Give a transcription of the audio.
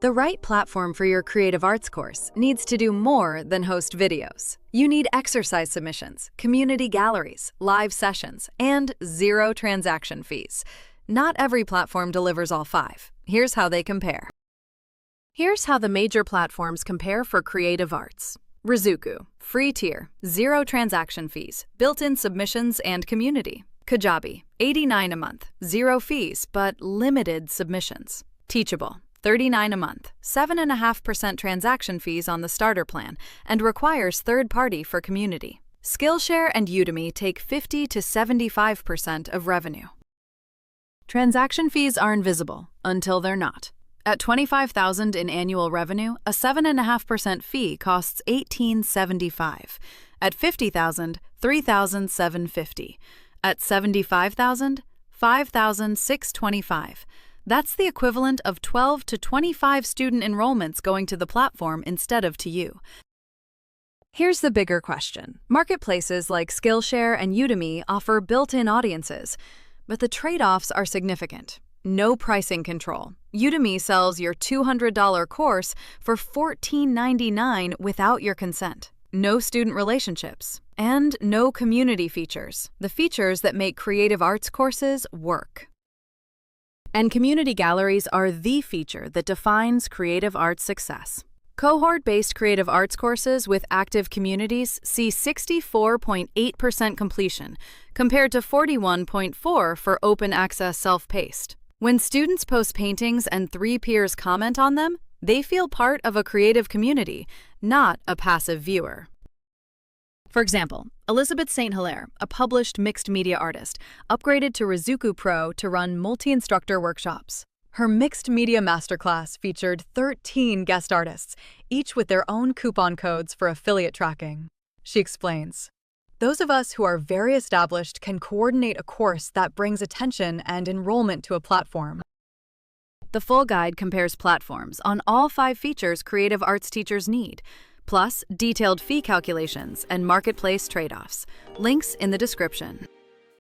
The right platform for your creative arts course needs to do more than host videos. You need exercise submissions, community galleries, live sessions, and zero transaction fees. Not every platform delivers all five. Here's how they compare. Here's how the major platforms compare for creative arts. Ruzuku, free tier, zero transaction fees, built-in submissions and community. Kajabi, $89 a month, zero fees, but limited submissions. Teachable, $39 a month, 7.5% transaction fees on the starter plan, and requires third-party for community. Skillshare and Udemy take 50 to 75% of revenue. Transaction fees are invisible until they're not. At $25,000 in annual revenue, a 7.5% fee costs $1,875. At $50,000, $3,750. At $75,000, $5,625. That's the equivalent of 12 to 25 student enrollments going to the platform instead of to you. Here's the bigger question. Marketplaces like Skillshare and Udemy offer built-in audiences, but the trade-offs are significant. No pricing control. Udemy sells your $200 course for $14.99 without your consent. No student relationships. And no community features, the features that make creative arts courses work. And community galleries are the feature that defines creative arts success. Cohort-based creative arts courses with active communities see 64.8% completion, compared to 41.4% for open access self-paced. When students post paintings and 3 peers comment on them, they feel part of a creative community, not a passive viewer. For example, Elizabeth St. Hilaire, a published mixed media artist, upgraded to Ruzuku Pro to run multi-instructor workshops. Her mixed media masterclass featured 13 guest artists, each with their own coupon codes for affiliate tracking. She explains, "Those of us who are very established can coordinate a course that brings attention and enrollment to a platform." The full guide compares platforms on all 5 features creative arts teachers need, plus detailed fee calculations and marketplace trade-offs. Links in the description.